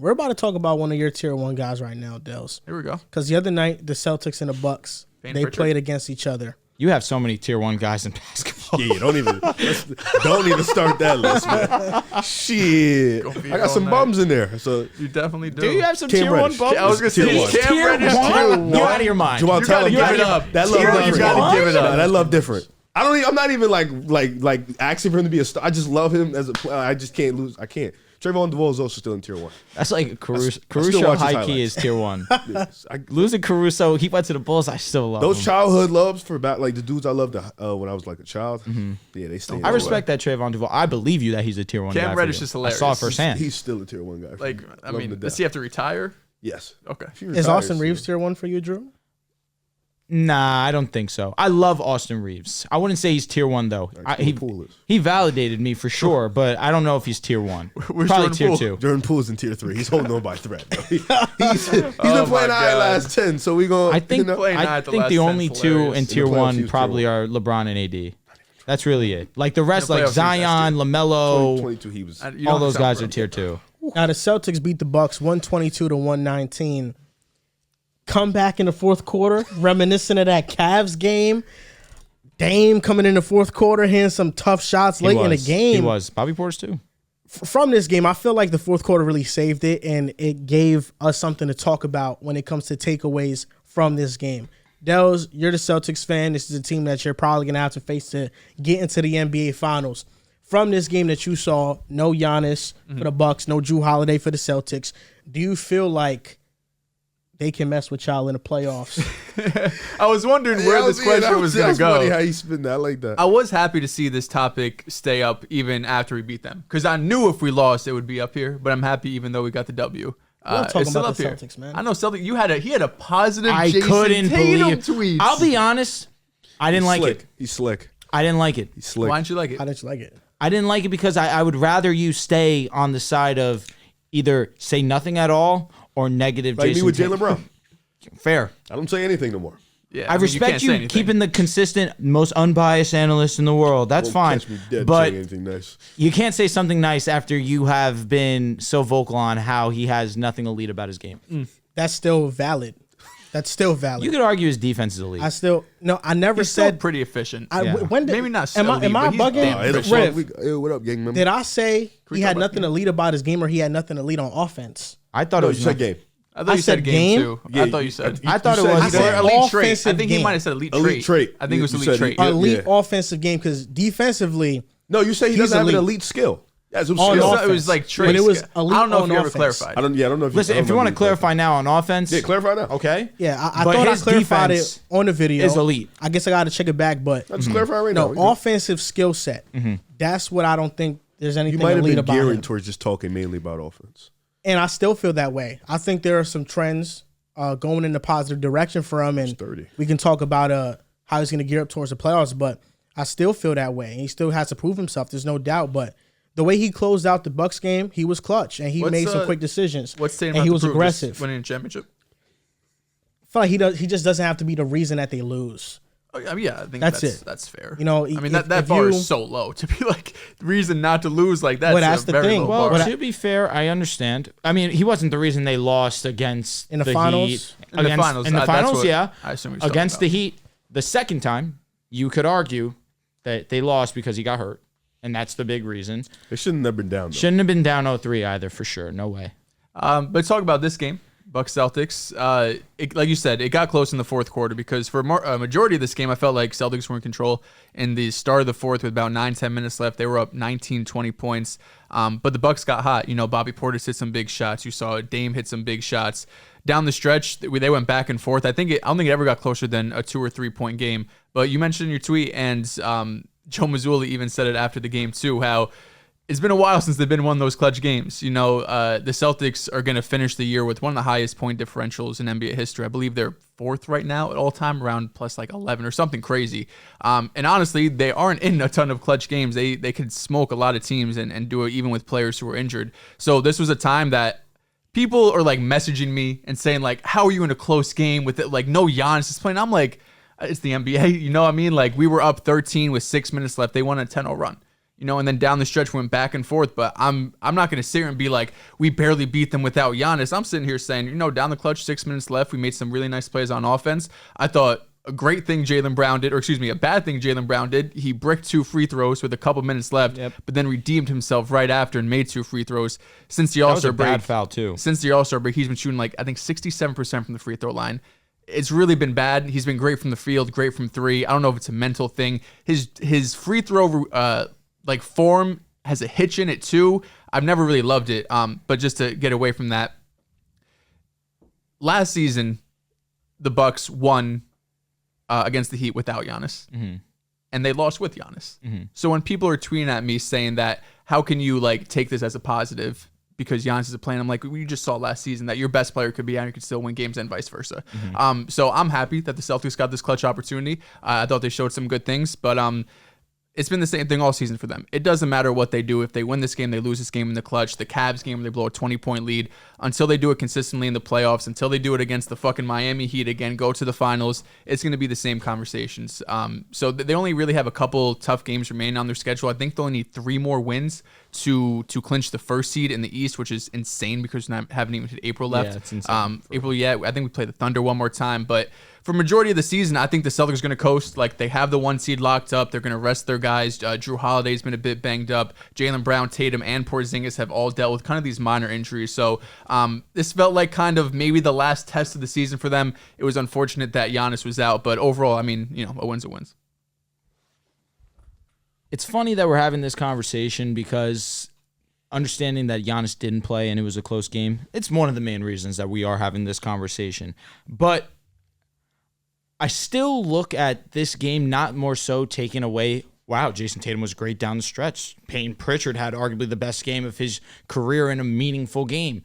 we're about to talk about one of your tier 1 guys right now, Dels. Here we go. Because the other night, the Celtics and the Bucks, they played against each other. You have so many tier 1 guys in basketball. Yeah, don't even start that list, man. Shit, I got some bums in there. So You definitely do. Do you have some Cam tier 1 Reddish. bums? I was gonna say Tier one. Cam Reddish tier 1. You're out of your mind. Jamal You gotta Taylor, give it up. That love Tier one, different. you gotta give it up. Nah, that love different. I'm not even like asking for him to be a star. I just love him as a player. I just can't lose. I can't. Trayvon DeVoe is also still in tier 1. That's like Caruso. still Caruso watch his high key highlights. is tier 1. Yes, Losing Caruso, he went to the Bulls. I still love those him. childhood loves for like the dudes I loved when I was like a child. Yeah, they stay. I respect that Trayvon DeVoe. I believe you that he's a tier 1 guy. Cam for Reddish you. is hilarious. I saw it firsthand. He's still a tier 1 guy. Like, I Love him mean, to does death. he have to retire? Yes. Okay. If he Is retires, Austin Reeves tier 1 for you, Drew? Nah, I don't think so. I love Austin Reeves. I wouldn't say he's tier 1 though. He validated me for sure, but I don't know if he's tier 1. Where's Probably Jordan tier Poole? 2. Jordan Poole's in tier 3. He's holding on by a thread. He's been playing high last 10, so we going. I think Playing I high the think last the 10's only two hilarious. in tier In the playoffs, he 1 was tier probably 1. are LeBron and AD. That's really it. Like the rest, In the like playoffs, he's Zion, LaMelo, 22, he was. all those guys are tier 2. Now, the Celtics beat the Bucks 122-119. Come back in the fourth quarter, reminiscent of that Cavs game. Dame coming in the fourth quarter, hitting some tough shots late in the game. He was. Bobby Portis too. From this game, I feel like the fourth quarter really saved it, and it gave us something to talk about when it comes to takeaways from this game. Dels, you're the Celtics fan. This is a team that you're probably going to have to face to get into the NBA Finals. From this game that you saw, no Giannis for the Bucks, no Jrue Holiday for the Celtics. Do you feel like they can mess with y'all in the playoffs? I was wondering where this question was going to go. Funny how you spin that like that. I was happy to see this topic stay up even after we beat them because I knew if we lost it would be up here. But I'm happy even though we got the W. We're talking it's still about up the here. Celtics, man. I know Celtic. He had a positive. I Jayson couldn't Tatum believe. tweets. I'll be honest. I didn't like Slick. it. He's slick. I didn't like it. He's slick. Why didn't you like it? How did you like it? I didn't like it because I would rather you stay on the side of either say nothing at all or negative. Like Jason me with Tatum. Jaylen Brown. Fair. I don't say anything no more. Yeah, I mean, respect can't say you anything. keeping the consistent, most unbiased analyst in the world. That's Won't fine. catch me dead But saying anything nice. you can't say something nice after you have been so vocal on how he has nothing elite about his game. That's still valid. That's still valid. You could argue his defense is elite. I never He's still said. pretty efficient. When did, Maybe not. Am I elite, but he's bugging? damn Hey, efficient. Rev, what up, gang member? did I say we he talk had about nothing game? elite about his game, or he had nothing elite on offense? I thought No, it you was said game. I thought you said said game? game too. Yeah, I thought you said. I thought it said- was. I said elite trait. offensive I think he game. might have said elite Elite trait. I think it was You elite said trait. Yeah, Elite yeah. offensive game, because defensively, No, you say he He's doesn't have an elite. elite skill. Yes, it was On skill. offense. It was like trait. But it was skill. elite I don't know if on you ever offense. clarified. I don't know if Listen, I don't if you know want to if clarify now on offense, Yeah, clarify now. okay. yeah, I But thought I his clarified defense it on the video. is elite. I guess I got to check it back, but Just clarify right no, now. offensive skill set. That's what I don't think there's You anything might have elite been about gearing him. towards just talking mainly about offense. And I still feel that way. I think there are some trends going in the positive direction for him, and 30. we can talk about how he's going to gear up towards the playoffs. But I still feel that way. He still has to prove himself. There's no doubt. But the way he closed out the Bucks game, he was clutch, and he made some quick decisions. What's Tatum and have he to was prove? aggressive. Just winning a championship. I feel like he just doesn't have to be the reason that they lose. I mean, yeah, I think That's that's it. That's fair. You know, I mean, if that bar you- is so low to be like the reason not to lose like that. Well, that's the very thing. low Well, bar. to be fair, I understand. I mean, he wasn't the reason they lost against In the finals? Heat. In the finals, In the that's finals, what yeah. I assume he's talking Against the about. Heat, the second time, you could argue that they lost because he got hurt, and that's the big reason. They shouldn't have been down, though. Shouldn't have been down 0-3 either, for sure. No way. But let's talk about this game, Bucks Celtics. Like you said, it got close in the fourth quarter because for a majority of this game, I felt like Celtics were in control. In the start of the fourth, with about 9-10 minutes left, they were up 19, 20 points. But the Bucks got hot. You know, Bobby Portis hit some big shots. You saw Dame hit some big shots. Down the stretch, they went back and forth. I don't think it ever got closer than a 2 or 3 point game. But you mentioned in your tweet, and Joe Mazzulla even said it after the game too, how it's been a while since they've been one of those clutch games. You know, the Celtics are going to finish the year with one of the highest point differentials in NBA history. I believe they're fourth right now at all time, around plus like 11 or something crazy. And honestly, they aren't in a ton of clutch games. They could smoke a lot of teams and do it even with players who are injured. So this was a time that people are like messaging me and saying like, how are you in a close game with it? Like no Giannis is playing. I'm like, it's the NBA. You know what I mean? Like we were up 13 with 6 minutes left. They won a 10-0 run. and then down the stretch went back and forth. But I'm not going to sit here and be like, we barely beat them without Giannis. I'm sitting here saying, down the clutch, 6 minutes left, we made some really nice plays on offense. I thought a great thing Jaylen Brown did, a bad thing Jaylen Brown did. He bricked 2 free throws with a couple minutes left, but then redeemed himself right after and made 2 free throws. Since the All-Star break, bad foul too. Since the All-Star break, he's been shooting I think 67% from the free throw line. It's really been bad. He's been great from the field, great from 3. I don't know if it's a mental thing. His free throw form has a hitch in it too. I've never really loved it. But just to get away from that, last season the Bucks won against the Heat without Giannis, and they lost with Giannis. So when people are tweeting at me saying that, how can you take this as a positive because Giannis is playing? I'm like, we just saw last season that your best player could be out and you could still win games and vice versa. So I'm happy that the Celtics got this clutch opportunity. I thought they showed some good things, but it's been the same thing all season for them. It doesn't matter what they do. If they win this game, they lose this game in the clutch. The Cavs game, they blow a 20-point lead. Until they do it consistently in the playoffs, until they do it against the fucking Miami Heat again, go to the finals, it's going to be the same conversations. So they only really have a couple tough games remaining on their schedule. I think they only need 3 more wins to clinch the first seed in the East, which is insane because we haven't even hit April left. Yeah, it's insane. April, I think we play the Thunder one more time, but for majority of the season, I think the Celtics are going to coast. They have the 1 seed locked up. They're going to rest their guys. Drew Holiday's been a bit banged up. Jaylen Brown, Tatum, and Porzingis have all dealt with kind of these minor injuries. So this felt like kind of maybe the last test of the season for them. It was unfortunate that Giannis was out, but overall, a win's a win. It's funny that we're having this conversation because understanding that Giannis didn't play and it was a close game, it's one of the main reasons that we are having this conversation. But I still look at this game not more so taking away, wow, Jayson Tatum was great down the stretch. Payne Pritchard had arguably the best game of his career in a meaningful game.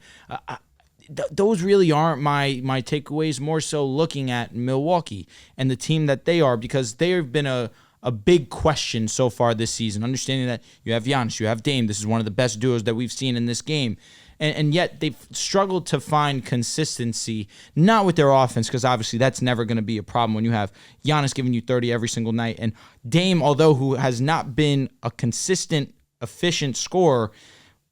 Those really aren't my takeaways, more so looking at Milwaukee and the team that they are, because they have been a big question so far this season, understanding that you have Giannis, you have Dame. This is one of the best duos that we've seen in this game. And yet they've struggled to find consistency, not with their offense, because obviously that's never going to be a problem when you have Giannis giving you 30 every single night. And Dame, although who has not been a consistent, efficient scorer,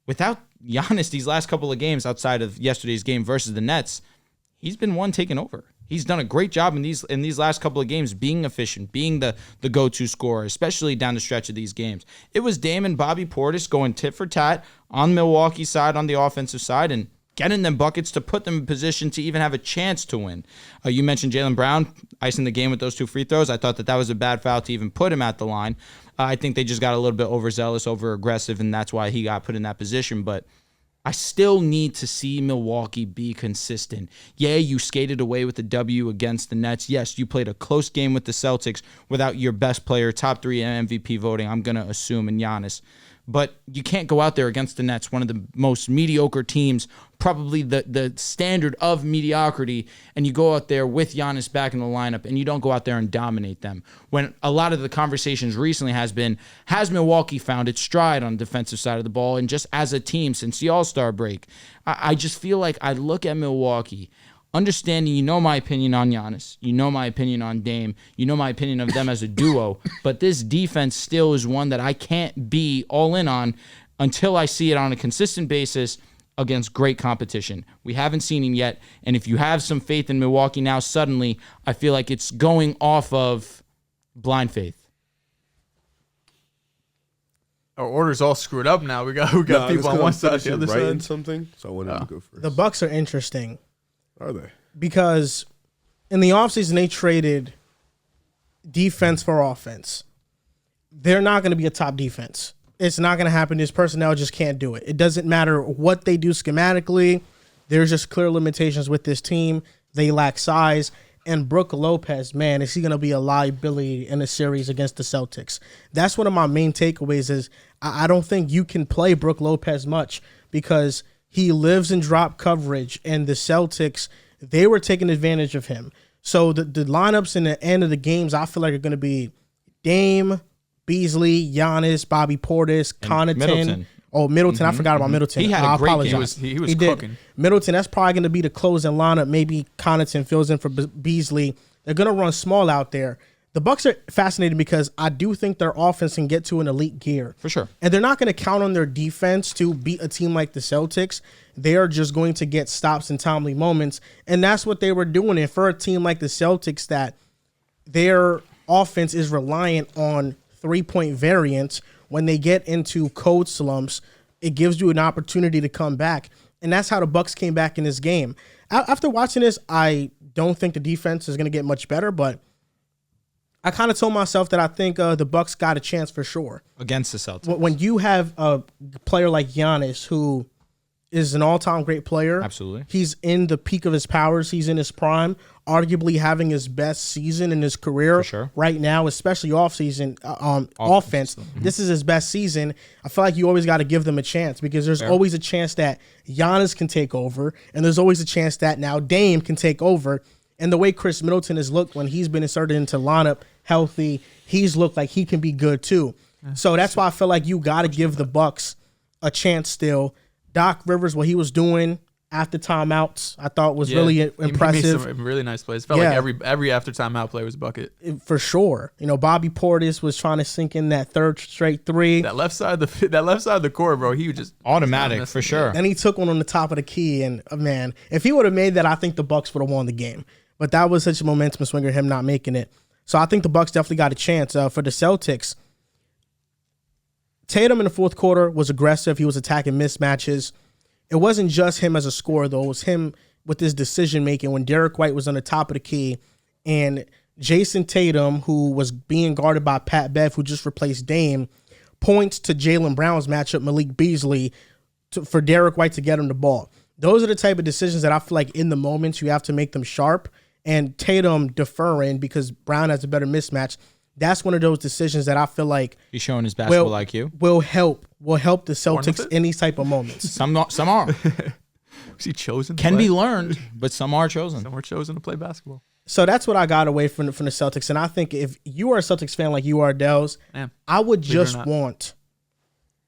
without Giannis these last couple of games outside of yesterday's game versus the Nets, he's been one taking over. He's done a great job in these last couple of games being efficient, being the go-to scorer, especially down the stretch of these games. It was Dame and Bobby Portis going tit for tat on Milwaukee's side, on the offensive side, and getting them buckets to put them in position to even have a chance to win. You mentioned Jaylen Brown icing the game with those 2 free throws. I thought that was a bad foul to even put him at the line. I think they just got a little bit overzealous, over-aggressive, and that's why he got put in that position. But I still need to see Milwaukee be consistent. Yeah, you skated away with the W against the Nets. Yes, you played a close game with the Celtics without your best player, top 3 MVP voting, I'm going to assume, in Giannis. But you can't go out there against the Nets, one of the most mediocre teams, probably the standard of mediocrity, and you go out there with Giannis back in the lineup, and you don't go out there and dominate them. When a lot of the conversations recently has Milwaukee found its stride on the defensive side of the ball, and just as a team since the All-Star break? I just feel like I look at Milwaukee, understanding, my opinion on Giannis, my opinion on Dame, my opinion of them as a duo, but this defense still is one that I can't be all in on until I see it on a consistent basis against great competition. We haven't seen it yet, and if you have some faith in Milwaukee now, suddenly I feel like it's going off of blind faith. Our order's all screwed up now. We got people on one side, the other side. Something, so I wanted to go first. The Bucks are interesting. Are they? Because in the offseason, they traded defense for offense. They're not going to be a top defense. It's not going to happen. This personnel just can't do it. It doesn't matter what they do schematically. There's just clear limitations with this team. They lack size. And Brook Lopez, man, is he going to be a liability in a series against the Celtics? That's one of my main takeaways is I don't think you can play Brook Lopez much because he lives in drop coverage, and the Celtics, they were taking advantage of him. So the lineups in the end of the games, I feel like are going to be Dame, Beasley, Giannis, Bobby Portis, Connaughton. Middleton. Oh, Middleton. I forgot about Middleton. He had a great game. He was cooking. Middleton, that's probably going to be the closing lineup. Maybe Connaughton fills in for Beasley. They're going to run small out there. the Bucks are fascinating because I do think their offense can get to an elite gear. For sure. And they're not going to count on their defense to beat a team like the Celtics. They are just going to get stops in timely moments. And that's what they were doing. And for a team like the Celtics that their offense is reliant on three-point variance, when they get into cold slumps, it gives you an opportunity to come back. And that's how the Bucks came back in this game. After watching this, I don't think the defense is going to get much better, but I kind of told myself that I think the Bucks got a chance for sure. Against the Celtics. When you have a player like Giannis, who is an all-time great player. Absolutely. He's in the peak of his powers. He's in his prime, arguably having his best season in his career right now, especially offseason offense. Mm-hmm. This is his best season. I feel like you always got to give them a chance because there's always a chance that Giannis can take over, and there's always a chance that now Dame can take over. And the way Chris Middleton has looked when he's been inserted into lineup healthy, he's looked like he can be good too. So that's why I feel like you got to give the Bucks a chance still. Doc Rivers, what he was doing after timeouts, I thought was really impressive. He made some really nice plays. Felt like every after timeout play was a bucket. For sure. You know, Bobby Portis was trying to sink in that third straight three. That left side of the court, bro, he was just automatic for sure. And he took one on the top of the key. And man, if he would have made that, I think the Bucks would have won the game. But that was such a momentum swinger, him not making it. So I think the Bucks definitely got a chance. For the Celtics, Tatum in the fourth quarter was aggressive. He was attacking mismatches. It wasn't just him as a scorer, though. It was him with his decision-making when Derek White was on the top of the key and Jayson Tatum, who was being guarded by Pat Bev, who just replaced Dame, points to Jaylen Brown's matchup, Malik Beasley, for Derek White to get him the ball. Those are the type of decisions that I feel like in the moments you have to make them sharp. And Tatum deferring because Brown has a better mismatch. That's one of those decisions that I feel like he's showing his basketball IQ. Will help the Celtics in these type of moments. Some are. Was he chosen? Can be learned, but some are chosen. Some are chosen to play basketball. So that's what I got away from the Celtics. And I think if you are a Celtics fan like you are, Dels, I would just want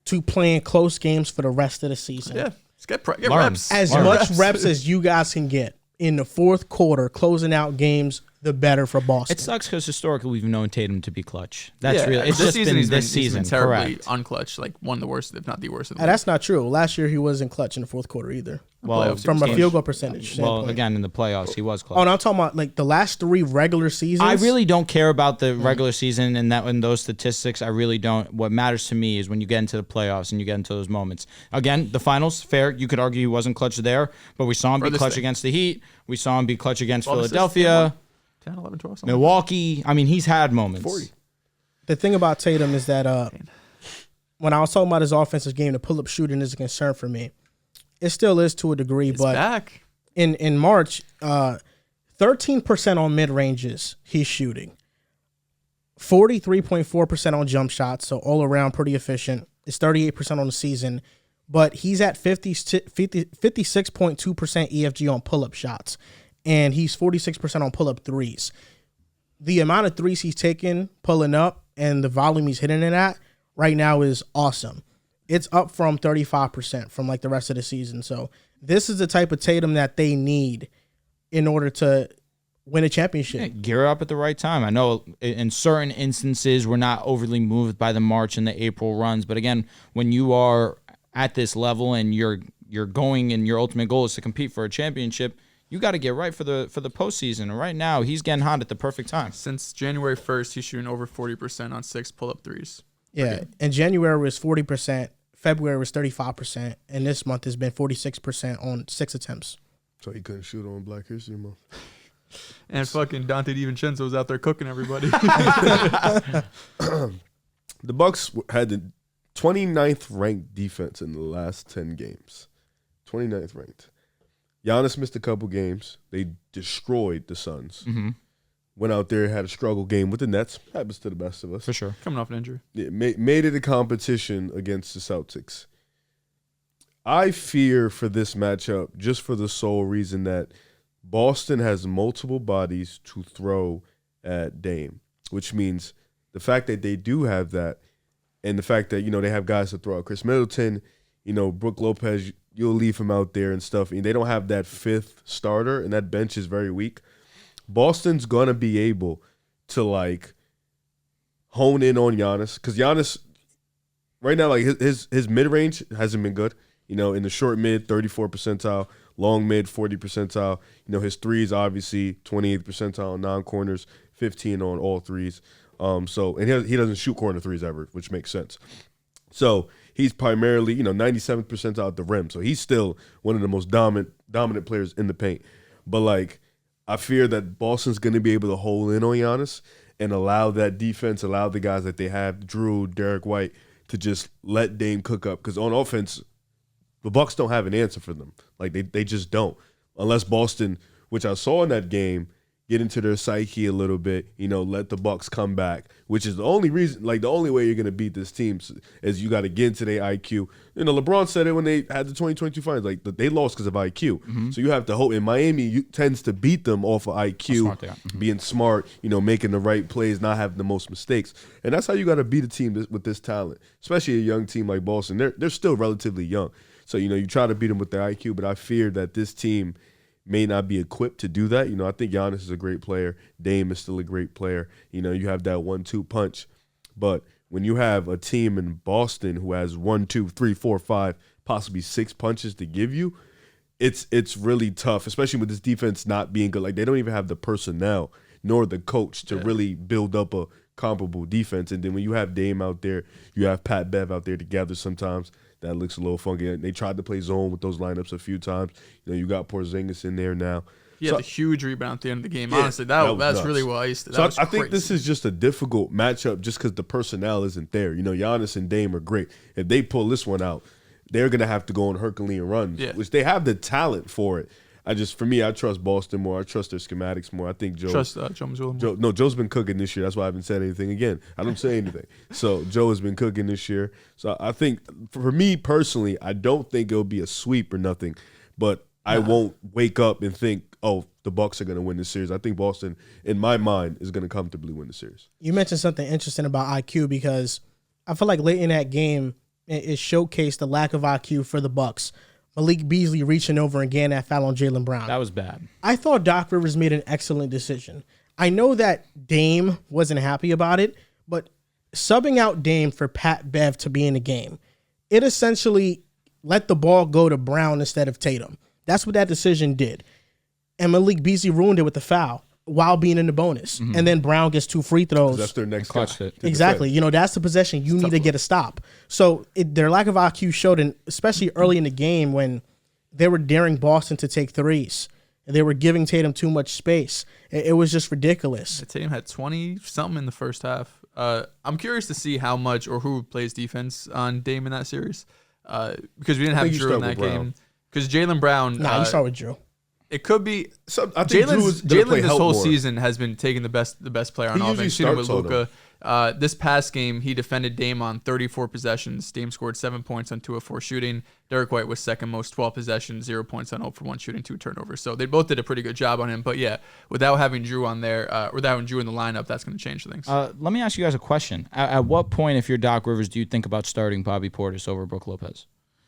to play in close games for the rest of the season. Yeah, get reps. As much reps as you guys can get in the fourth quarter, closing out games, the better for Boston. It sucks because historically we've known Tatum to be clutch. That's really it's this just season. Been this season terribly correct. unclutch, like one of the worst, if not the worst. Of the that's not true. Last year he wasn't clutch in the fourth quarter either. Well, from a field goal percentage standpoint. Well, again in the playoffs he was clutch. Oh, no, I'm talking about like the last three regular seasons. I really don't care about the regular season and those statistics. I really don't. What matters to me is when you get into the playoffs and you get into those moments. Again, the finals, fair. You could argue he wasn't clutch there, but we saw him be clutch against the Heat. We saw him be clutch against Philadelphia. 10, 11, 12, Milwaukee. I mean, he's had moments. 40. The thing about Tatum is that when I was talking about his offensive game, the pull-up shooting is a concern for me. It still is to a degree, it's but back. In March, 13% on mid-ranges he's shooting. 43.4% on jump shots, so all around pretty efficient. It's 38% on the season, but he's at 56.2% EFG on pull-up shots. And he's 46% on pull-up threes. The amount of threes he's taken, pulling up, and the volume he's hitting it at right now is awesome. It's up from 35% from like the rest of the season. So this is the type of Tatum that they need in order to win a championship. Yeah, gear up at the right time. I know in certain instances we're not overly moved by the March and the April runs, but again, when you are at this level and you're going and your ultimate goal is to compete for a championship, you got to get right for the postseason. And right now, he's getting hot at the perfect time. Since January 1st, he's shooting over 40% on 6 pull-up threes. Yeah, and January was 40%, February was 35%, and this month has been 46% on 6 attempts. So he couldn't shoot on Black History Month. And fucking Dante DiVincenzo was out there cooking everybody. The Bucks had the 29th ranked defense in the last 10 games. 29th ranked. Giannis missed a couple games. They destroyed the Suns. Mm-hmm. Went out there, had a struggle game with the Nets. Happens to the best of us. For sure. Coming off an injury. Yeah, made it a competition against the Celtics. I fear for this matchup just for the sole reason that Boston has multiple bodies to throw at Dame, which means the fact that they do have that and the fact that, they have guys to throw out. Chris Middleton, Brook Lopez, you'll leave him out there and stuff. And they don't have that fifth starter, and that bench is very weak. Boston's going to be able to, hone in on Giannis, because Giannis right now, like his mid range hasn't been good. In the short mid, 34 percentile, long mid, 40 percentile. His threes obviously 28th percentile on non-corners, 15 on all threes. And he doesn't shoot corner threes ever, which makes sense. So he's primarily 97th percentile at the rim. So he's still one of the most dominant players in the paint. But like, I fear that Boston's going to be able to hold in on Giannis and allow that defense, allow the guys that they have, Drew, Derek White, to just let Dame cook up. Because on offense, the Bucks don't have an answer for them. Like, they just don't. Unless Boston, which I saw in that game, get into their psyche a little bit, let the Bucks come back, which is the only reason, like the only way you're going to beat this team is you got to get into their IQ. LeBron said it when they had the 2022 finals, like they lost because of IQ. Mm-hmm. So you have to hope, and Miami tends to beat them off of IQ, being smart, making the right plays, not having the most mistakes. And that's how you got to beat a team with this talent, especially a young team like Boston. They're still relatively young. So, you try to beat them with their IQ, but I fear that this team may not be equipped to do that. I think Giannis is a great player. Dame is still a great player. You have that 1-2 punch. But when you have a team in Boston who has 1, 2, 3, 4, 5, possibly 6 punches to give you, it's really tough, especially with this defense not being good. Like, they don't even have the personnel nor the coach to really build up a comparable defense. And then when you have Dame out there, you have Pat Bev out there together sometimes. That looks a little funky. They tried to play zone with those lineups a few times. You got Porzingis in there now. He had a huge rebound at the end of the game. Yeah, honestly, that's really what I used to. So I think this is just a difficult matchup just because the personnel isn't there. Giannis and Dame are great. If they pull this one out, they're going to have to go on Herculean runs, which they have the talent for it. For me, I trust Boston more. I trust their schematics more. I think Joe. Trust Joe Mazzulla. Joe's been cooking this year. That's why I haven't said anything again. I don't say anything. So Joe has been cooking this year. So I think, for me personally, I don't think it'll be a sweep or nothing. But I won't wake up and think, oh, the Bucks are going to win this series. I think Boston, in my mind, is going to comfortably win the series. You mentioned something interesting about IQ because I feel like late in that game, it showcased the lack of IQ for the Bucks. Malik Beasley reaching over and getting that foul on Jaylen Brown. That was bad. I thought Doc Rivers made an excellent decision. I know that Dame wasn't happy about it, but subbing out Dame for Pat Bev to be in the game, it essentially let the ball go to Brown instead of Tatum. That's what that decision did. And Malik Beasley ruined it with the foul while being in the bonus. Mm-hmm. And then Brown gets 2 free throws. That's their next clutch hit. Exactly. That's the possession you need to get a stop. So their lack of IQ showed, especially early in the game when they were daring Boston to take threes. And they were giving Tatum too much space. It was just ridiculous. Tatum had 20-something in the first half. I'm curious to see how much or who plays defense on Dame in that series because we didn't have Drew in that game. Because Jaylen Brown... you start with Drew. It could be. So I think Jaylen this whole more. season has been taking the best player on offense. Shooting with Luka. This past game, he defended Dame on 34 possessions. Dame scored 7 points on 2 of 4 shooting. Derek White was second most, 12 possessions, 0 points on 0 for 1 shooting, 2 turnovers. So they both did a pretty good job on him. But yeah, without having Drew on there, without having Drew in the lineup, that's going to change things. Let me ask you guys a question. At what point, if you're Doc Rivers, do you think about starting Bobby Portis over Brook Lopez?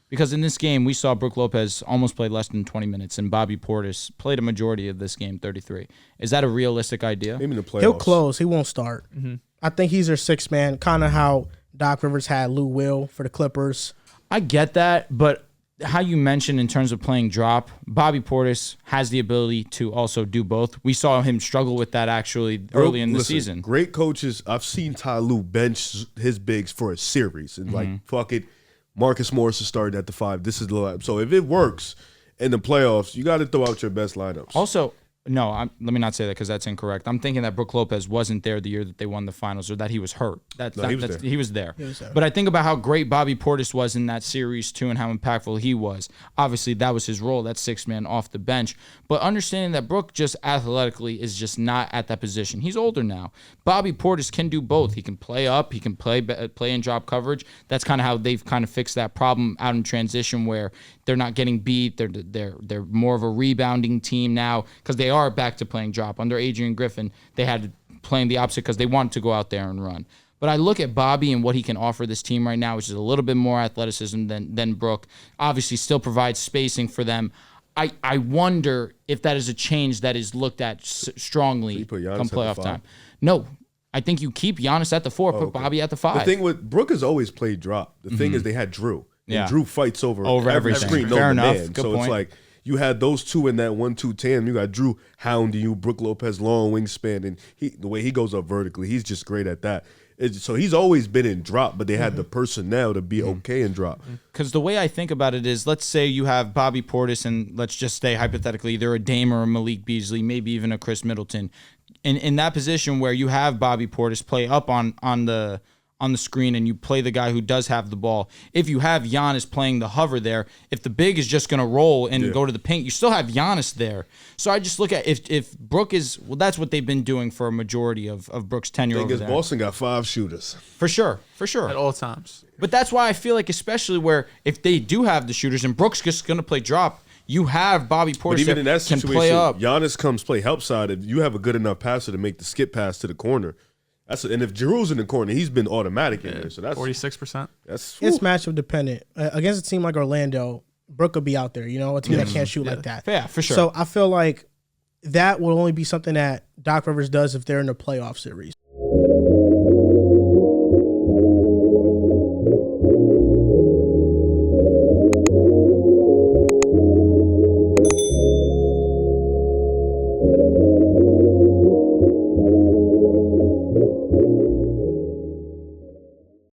Because in this game, we saw Brook Lopez almost play less than 20 minutes, and Bobby Portis played a majority of this game, 33. Is that a realistic idea? Maybe in the playoffs. He'll close. He won't start. Mm-hmm. I think he's their 6th man, kind of how Doc Rivers had Lou Will for the Clippers. I get that, but how you mentioned in terms of playing drop, Bobby Portis has the ability to also do both. We saw him struggle with that actually early in the season. Great coaches. I've seen Ty Lue bench his bigs for a series and fuck it. Marcus Morris is starting at the 5. This is the lineup. So if it works in the playoffs, you got to throw out your best lineups. Also, no, let me not say that because that's incorrect. I'm thinking that Brook Lopez wasn't there the year that they won the finals or that he was hurt. He was there. But I think about how great Bobby Portis was in that series too and how impactful he was. Obviously, that was his role, that 6th man off the bench. But understanding that Brook just athletically is just not at that position. He's older now. Bobby Portis can do both. He can play up. He can play and drop coverage. That's kind of how they've kind of fixed that problem out in transition where they're not getting beat. They're more of a rebounding team now because they are back to playing drop. Under Adrian Griffin, they had playing the opposite because they wanted to go out there and run. But I look at Bobby and what he can offer this team right now, which is a little bit more athleticism than Brook. Obviously, still provides spacing for them. I wonder if that is a change that is looked at strongly come playoff time. No, I think you keep Giannis at the 4, put Bobby at the 5. The thing with Brooke has always played drop. The thing is they had Drew. And Yeah. Drew fights over everything. screen. Fair enough. Man. Good So point. it's like you had those two in that 1-2 tandem. You got Drew hounding you, Brooke Lopez long wingspan, and the way he goes up vertically, he's just great at that. So he's always been in drop, but they had the personnel to be okay in drop. Because the way I think about it is, let's say you have Bobby Portis, and let's just say hypothetically either a Dame or a Malik Beasley, maybe even a Chris Middleton. In that position where you have Bobby Portis play up on the screen and you play the guy who does have the ball. If you have Giannis playing the hover there, if the big is just going to roll and go to the paint, you still have Giannis there. So I just look at if Brooke is, well, that's what they've been doing for a majority of Brooke's tenure over there. Boston got 5 shooters. For sure. At all times. But that's why I feel like, especially where if they do have the shooters and Brooke's just going to play drop, you have Bobby Portis But even in that can situation, play up. Giannis comes play help side. If you have a good enough passer to make the skip pass to the corner, and if Giroux's in the corner, he's been automatic in there. So that's 46%. It's matchup dependent. Against a team like Orlando, Brooke will be out there, a team that can't shoot like that. Yeah, for sure. So I feel like that will only be something that Doc Rivers does if they're in the playoff series.